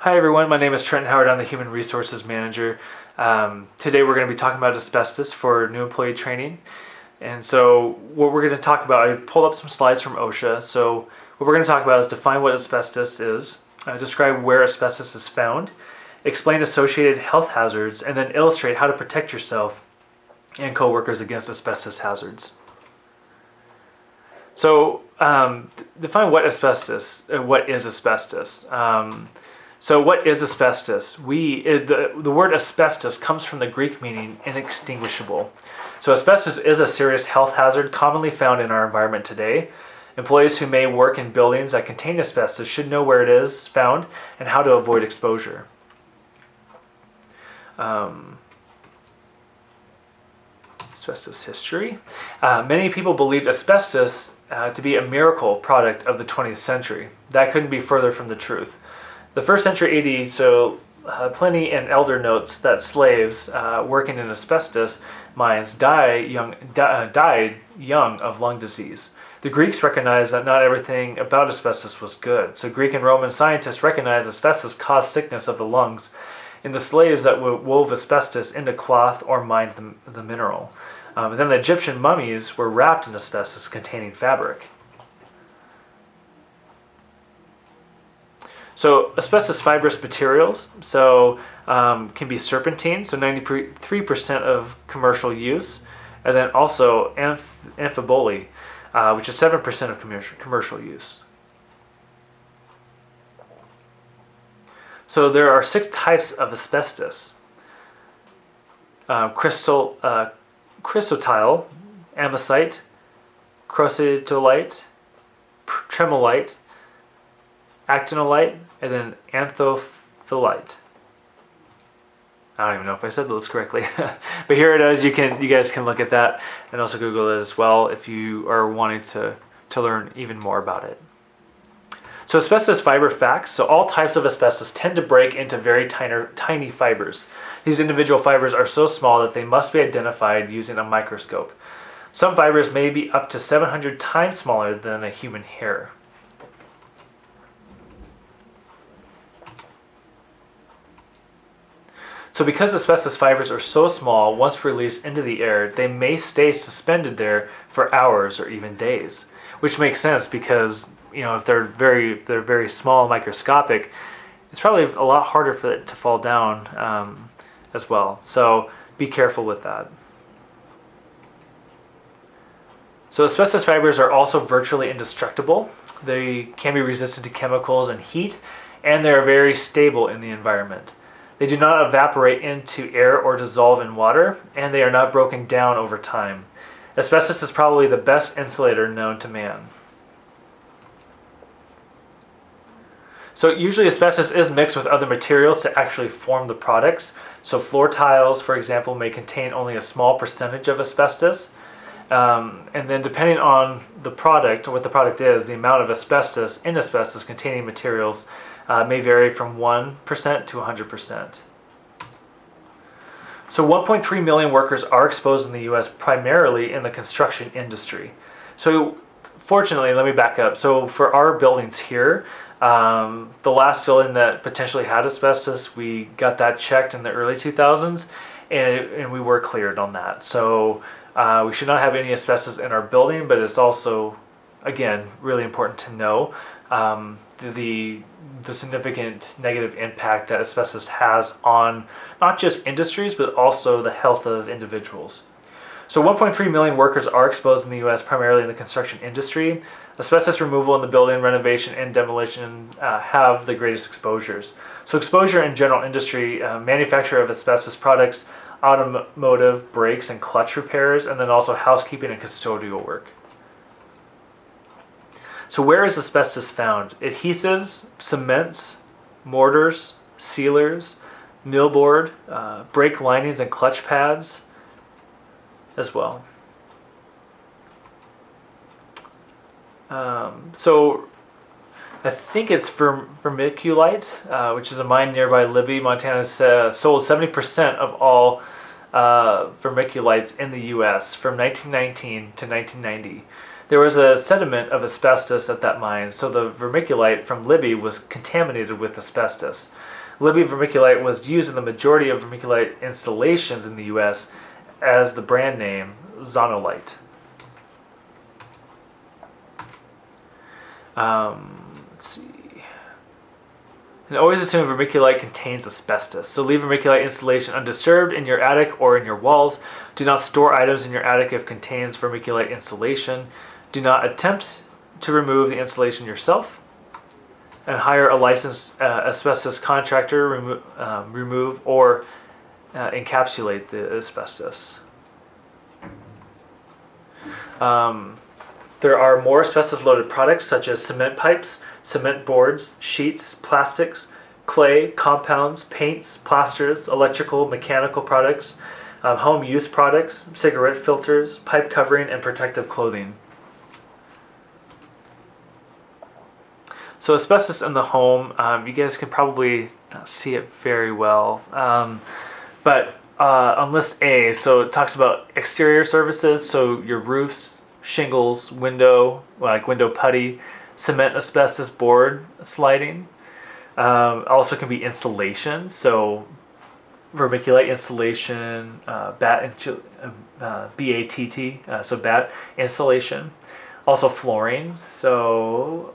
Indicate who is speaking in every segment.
Speaker 1: Hi everyone, my name is Trent Howard. I'm the Human Resources Manager. Today we're going to be talking about asbestos for new employee training. And so what we're going to talk about, I pulled up some slides from OSHA. So what we're going to talk about is define what asbestos is, describe where asbestos is found, explain associated health hazards, and then illustrate how to protect yourself and coworkers against asbestos hazards. So define what is asbestos. So what is asbestos? The word asbestos comes from the Greek meaning inextinguishable. So asbestos is a serious health hazard commonly found in our environment today. Employees who may work in buildings that contain asbestos should know where it is found and how to avoid exposure. Asbestos history. Many people believed asbestos to be a miracle product of the 20th century. That couldn't be further from the truth. The 1st century AD, so Pliny and Elder notes that slaves working in asbestos mines died young of lung disease. The Greeks recognized that not everything about asbestos was good. So Greek and Roman scientists recognized asbestos caused sickness of the lungs in the slaves that wove asbestos into cloth or mined the mineral. And then the Egyptian mummies were wrapped in asbestos containing fabric. So asbestos fibrous materials can be serpentine, so 93% of commercial use, and then also amphiboly, which is 7% of commercial use. So there are 6 types of asbestos: chrysotile, amosite, chrysotolite, tremolite, actinolite, and then anthophyllite. I don't even know if I said those correctly, but here it is. You guys can look at that and also Google it as well if you are wanting to learn even more about it. So asbestos fiber facts. So all types of asbestos tend to break into very tiny fibers. These individual fibers are so small that they must be identified using a microscope. Some fibers may be up to 700 times smaller than a human hair. So because asbestos fibers are so small, once released into the air, they may stay suspended there for hours or even days, which makes sense because if they're very small, microscopic, it's probably a lot harder for it to fall down as well. So be careful with that. So asbestos fibers are also virtually indestructible. They can be resistant to chemicals and heat, and they are very stable in the environment. They do not evaporate into air or dissolve in water, and they are not broken down over time. Asbestos is probably the best insulator known to man. So usually asbestos is mixed with other materials to actually form the products. So floor tiles, for example, may contain only a small percentage of asbestos. And then depending on the product, or what the product is, the amount of asbestos in asbestos containing materials may vary from 1% to 100%. So 1.3 million workers are exposed in the U.S. primarily in the construction industry. So fortunately, let me back up. So for our buildings here, the last building that potentially had asbestos, we got that checked in the early 2000s, and we were cleared on that. So we should not have any asbestos in our building, but it's also, again, really important to know the significant negative impact that asbestos has on not just industries, but also the health of individuals. So 1.3 million workers are exposed in the U.S. primarily in the construction industry. Asbestos removal in the building, renovation, and demolition have the greatest exposures. So exposure in general industry, manufacture of asbestos products, automotive, brakes, and clutch repairs, and then also housekeeping and custodial work. So where is asbestos found? Adhesives, cements, mortars, sealers, millboard, brake linings and clutch pads as well. So I think it's vermiculite, which is a mine nearby Libby, Montana, sold 70% of all vermiculites in the U.S. from 1919 to 1990. There was a sediment of asbestos at that mine, so the vermiculite from Libby was contaminated with asbestos. Libby vermiculite was used in the majority of vermiculite installations in the U.S. as the brand name Zonolite. Let's see. And always assume vermiculite contains asbestos. So leave vermiculite installation undisturbed in your attic or in your walls. Do not store items in your attic if it contains vermiculite installation. Do not attempt to remove the installation yourself. And hire a licensed asbestos contractor remove or encapsulate the asbestos. There are more asbestos-loaded products such as cement pipes, cement boards, sheets, plastics, clay, compounds, paints, plasters, electrical, mechanical products, home use products, cigarette filters, pipe covering, and protective clothing. So asbestos in the home, you guys can probably not see it very well, but on list A, so it talks about exterior services, so your roofs, shingles, window putty, cement asbestos board sliding. Also can be insulation, so vermiculite insulation, BATT, so BATT insulation. Also flooring, so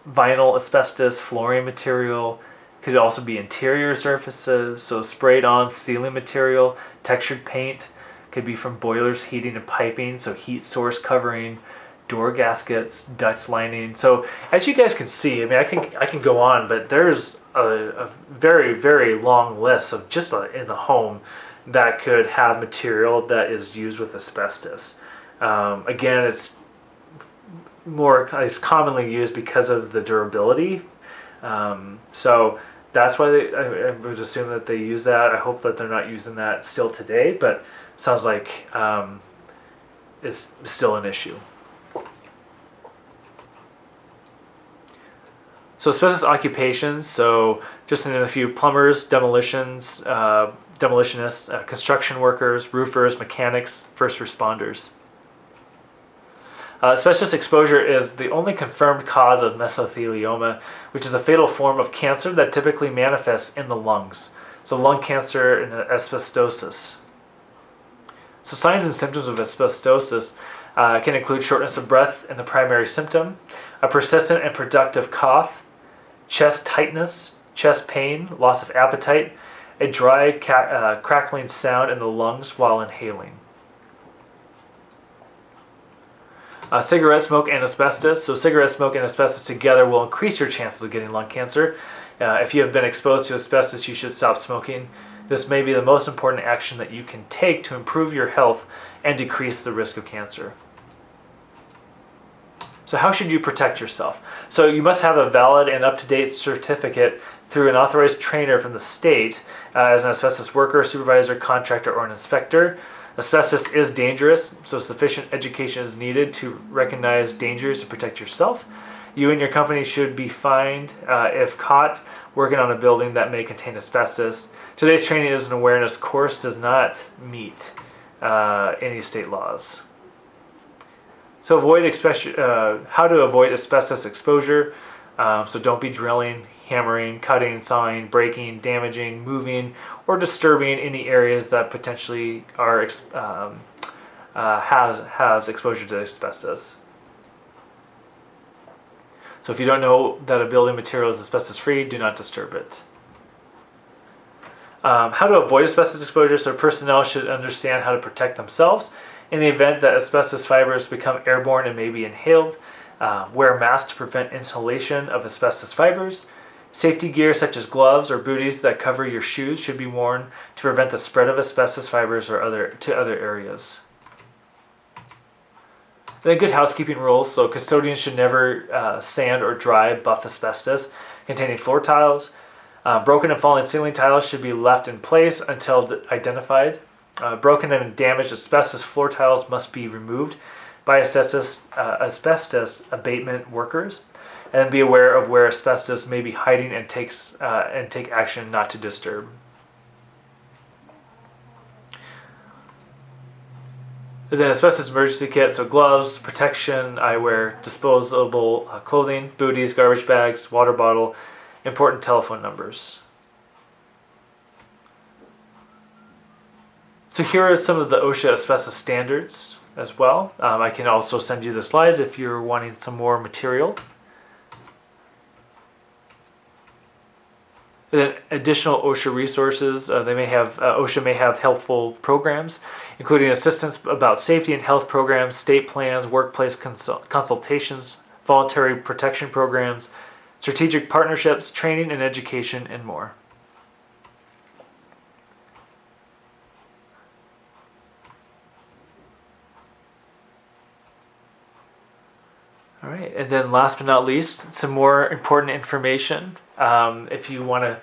Speaker 1: vinyl asbestos flooring material. Could also be interior surfaces, so sprayed on ceiling material, textured paint. Could be from boilers, heating, and piping, so heat source covering, door gaskets, duct lining. So as you guys can see, I mean, I can go on, but there's a very, very long list of just in the home that could have material that is used with asbestos. Again, it's commonly used because of the durability. So that's why I would assume that they use that. I hope that they're not using that still today, but sounds like it's still an issue. So asbestos occupations, so just in a few: plumbers, demolitionists, construction workers, roofers, mechanics, first responders. Asbestos exposure is the only confirmed cause of mesothelioma, which is a fatal form of cancer that typically manifests in the lungs. So lung cancer and asbestosis. So signs and symptoms of asbestosis can include shortness of breath in the primary symptom, a persistent and productive cough, chest tightness, chest pain, loss of appetite, a dry crackling sound in the lungs while inhaling. Cigarette smoke and asbestos. So cigarette smoke and asbestos together will increase your chances of getting lung cancer. If you have been exposed to asbestos, you should stop smoking. This may be the most important action that you can take to improve your health and decrease the risk of cancer. So how should you protect yourself? So you must have a valid and up-to-date certificate through an authorized trainer from the state as an asbestos worker, supervisor, contractor, or an inspector. Asbestos is dangerous, so sufficient education is needed to recognize dangers and protect yourself. You and your company should be fined if caught working on a building that may contain asbestos. Today's training is an awareness course, does not meet any state laws. So how to avoid asbestos exposure. So don't be drilling, hammering, cutting, sawing, breaking, damaging, moving, or disturbing any areas that potentially are has exposure to asbestos. So if you don't know that a building material is asbestos free, do not disturb it. How to avoid asbestos exposure. So personnel should understand how to protect themselves in the event that asbestos fibers become airborne and may be inhaled. Wear a mask to prevent inhalation of asbestos fibers. Safety gear such as gloves or booties that cover your shoes should be worn to prevent the spread of asbestos fibers to other areas. Then good housekeeping rules. So custodians should never sand or dry buff asbestos containing floor tiles. Broken and fallen ceiling tiles should be left in place until identified. Broken and damaged asbestos floor tiles must be removed by asbestos abatement workers. And be aware of where asbestos may be hiding and take action not to disturb. And then asbestos emergency kit, so gloves, protection, eyewear, disposable clothing, booties, garbage bags, water bottle, important telephone numbers. So here are some of the OSHA asbestos standards as well. I can also send you the slides if you're wanting some more material. And then additional OSHA resources. OSHA may have helpful programs, including assistance about safety and health programs, state plans, workplace consultations, voluntary protection programs, strategic partnerships, training and education, and more. All right, and then last but not least, some more important information. If you want to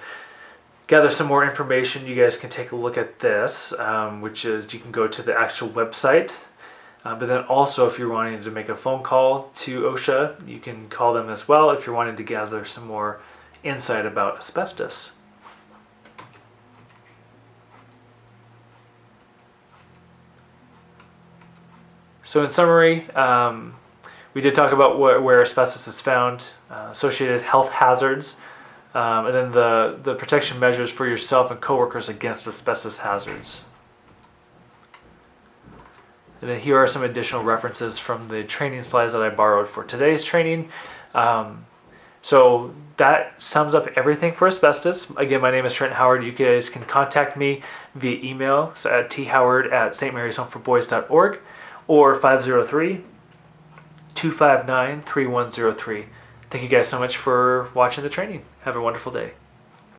Speaker 1: gather some more information, you guys can take a look at this, which is you can go to the actual website. But then also, if you're wanting to make a phone call to OSHA, you can call them as well if you're wanting to gather some more insight about asbestos. So in summary, we did talk about where asbestos is found, associated health hazards, and then the protection measures for yourself and coworkers against asbestos hazards. And then here are some additional references from the training slides that I borrowed for today's training. So that sums up everything for asbestos. Again, my name is Trent Howard. You guys can contact me via email at thoward@stmaryshomeforboys.org or 503-259-3103. Thank you guys so much for watching the training. Have a wonderful day.